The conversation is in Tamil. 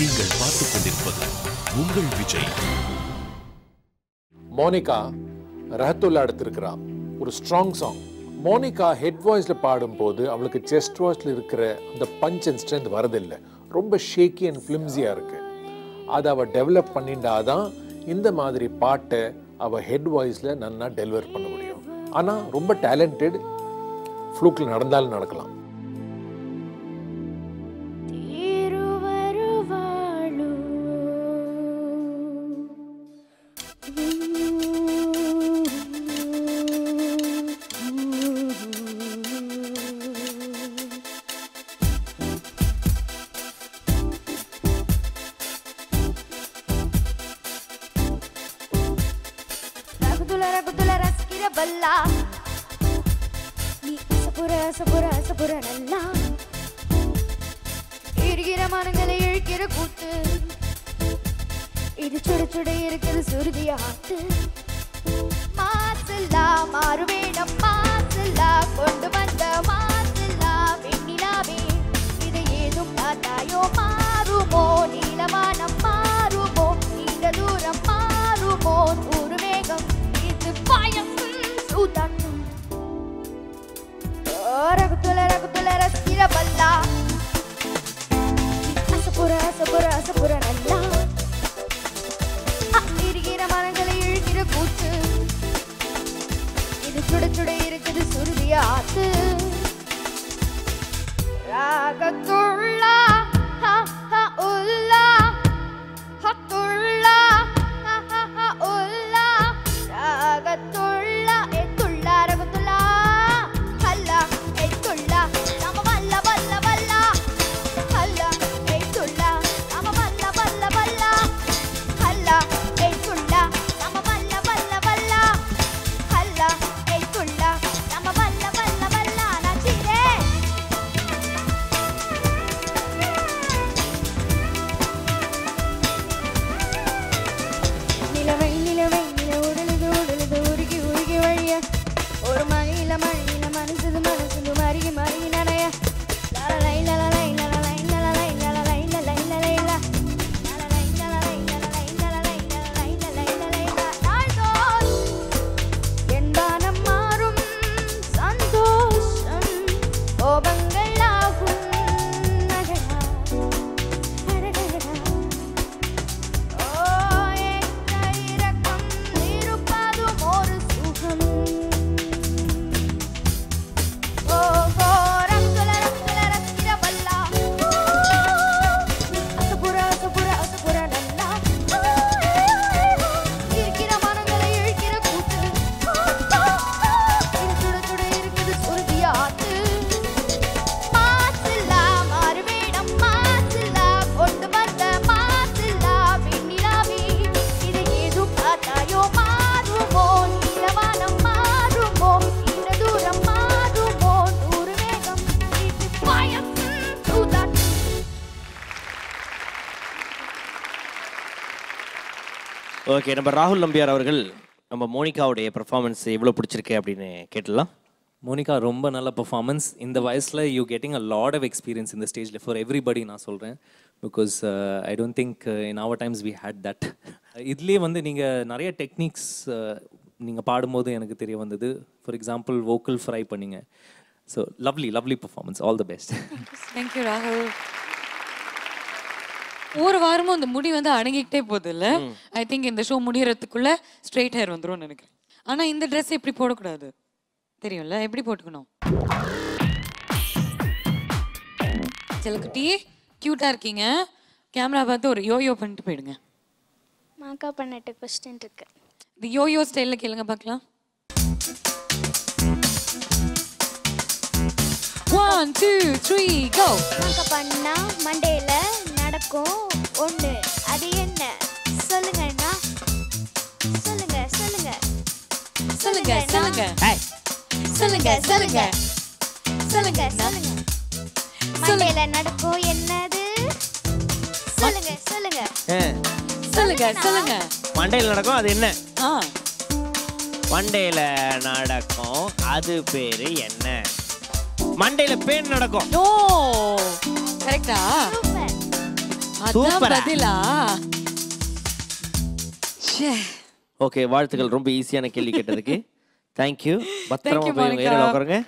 நீங்கள் பார்த்துக் கொண்டிருப்பது உங்கள் விஜய். மோனிகா ரஹத்துல்லா எடுத்திருக்கிறா ஒரு ஸ்ட்ராங் சாங். மோனிகா ஹெட் வாய்ஸ்ல பாடும்போது அவளுக்கு செஸ்ட் வாய்ஸ்ல இருக்கிற அந்த பஞ்ச் அண்ட் ஸ்ட்ரென்த் வரதில்லை. ரொம்ப ஷேக்கி அண்ட் ஃபிலிம்ஸியா இருக்கு. அதை அவள் டெவலப் பண்ணிட்டாதான் இந்த மாதிரி பாட்டை அவள் ஹெட் வாய்ஸ்ல நல்லா டெலிவர் பண்ண முடியும். ஆனால் ரொம்ப டேலண்டட், ஃப்ளூக்கில் நடந்தாலும் நடக்கலாம். இது சுட சுட இருக்குது சுருதியாத்து. மாசல்லா மாறுவேடம் மாசல்லா கொண்டு வந்த மாசல்லா வெண்ணிலாவே இதை ஏதும் பார்த்தாயோ? மாறுமோ நீலவானம் மாறுமோ நீண்ட தூரம் மாறுமோ ஒரு மேகம் இது பாயம் சூதாட்டம். ரகுத்துல ரகுத்துல ரசிக்கிற பல்லா அசப்புற அசப்புற அசப்புற நல்லா இருக்கிற மரங்களை இழுக்கிற கூத்து. இது சுட சுட இருக்குது சுருதியாத்து. ராகத்துள்ளா உல்லா ஹத்துள்ளா உல்லா ராகத்துள்ளா எத்துள்ளா ரகத்துள்ளா ஹல்லா எத்துள்ளா நம்ம வல்ல வல்ல வல்ல ஹல்லா எத்துள்ளா நம்ம வல்ல வல்ல வல்ல ஹல்லா எத்துள்ளா நம்ம வல்ல வல்ல வல்ல ஹல்லா எத்துள்ளா நம்ம வல்ல வல்ல வல்ல நச்சிரே. நிலவை நிலவை நில உடலுது உடலுது உருகி உருகி வழிய ஒரு மழையில மழையில மனசுது மனசுது மருகி மருகி நடைய லலை லலை லலை லலை லலை லலை லலை என்பானம் மாறும் சந்தோஷம் கோபங்களாகும் நகரா அரகரா. ஓ இறக்கம் இருப்பதும் ஒரு சுகம். ஓ ரக்குல ரக்குல ரக்கிற பல்லா அசப்புற அசப்புற அசப்புற நல்லா இருக்கிற மனங்களை இழுக்கிற கூத்து. இது சுட சுட இருக்குது சுருதியாத்து. மாசில்லா மாறுவேடம் மாசில்லா கொண்டு வந்த மாசில்லா வெண்ணிலாவே இதை ஏதும் பார்த்தாயோ? மாறுமோ நீலவானம் மாறுமோ இந்த தூரம் மாறுமோ நூறு மேகம் இது பாயம் சூதாட்டம். ஓகே, நம்ம ராகுல் நம்பியார் அவர்கள் நம்ம மோனிகாவுடைய பெர்ஃபார்மன்ஸ் எவ்வளோ பிடிச்சிருக்கு அப்படின்னு கேட்டுடலாம். மோனிகா ரொம்ப நல்ல பெர்ஃபார்மன்ஸ். இந்த வயசில் you getting a lot of experience இந்த ஸ்டேஜில் ஃபார் எவ்ரிபடி நான் சொல்கிறேன். Because I don't think in our times we had that. இதுலேயே வந்து நீங்கள் நிறைய டெக்னிக்ஸ் நீங்கள் பாடும்போது எனக்கு தெரிய வந்தது. ஃபார் எக்ஸாம்பிள் வோக்கல் ஃப்ரை பண்ணிங்க. So lovely lovely performance. All the best. Thank you ராகுல். ஒரு வாரமும் இந்த முடி வந்து அடங்கிக்கிட்டே போகுது இல்லை? ஐ திங்க் இந்த ஷோ முடியறதுக்குள்ள ஸ்ட்ரெயிட் ஹேர் வந்துரும்னு நினைக்கிறேன். ஆனால் இந்த ட்ரெஸ் எப்படி போடக்கூடாது தெரியும்ல? எப்படி போட்டுக்கணும்? சிலக்குட்டி க்யூட்டாக இருக்கீங்க. கேமரா பார்த்து ஒரு யோயோ பண்ணிட்டு போயிடுங்க. மாக்கா பண்ணிட்டு கொஸ்டின் இருக்கு. இந்த யோயோ ஸ்டைலில் கேளுங்க பார்க்கலாம். 1 2 3 go. மாக்கா பண்ணா மண்டேல நடக்கும் ஒண்ணு. அது என்ன சொல்லுங்கண்ணா? சொல்லுங்க சொல்லுங்க சொல்லுங்க சொல்லுங்க சொல்லுங்க சொல்லுங்க சொல்லுங்க சொல்லுங்க மண்டேல நடக்கும் என்னது? சொல்லுங்க சொல்லுங்க சொல்லுங்க சொல்லுங்க. மண்டையில் நடக்கும் அது என்ன? ஆ மண்டையில நடக்கும் அது பேரு என்ன? மண்டையில பேன் நடக்கும். ஓ கரெக்ட்டா? அதான் பதிலா? ச்சே. ஓகே, வாழ்த்துக்கள். ரொம்ப ஈஸியான கேள்வி கேட்டதுக்கு. தேங்க்யூ. பத்திரமா Thank you, போய் Monica. ஏரியால உட்காருங்க.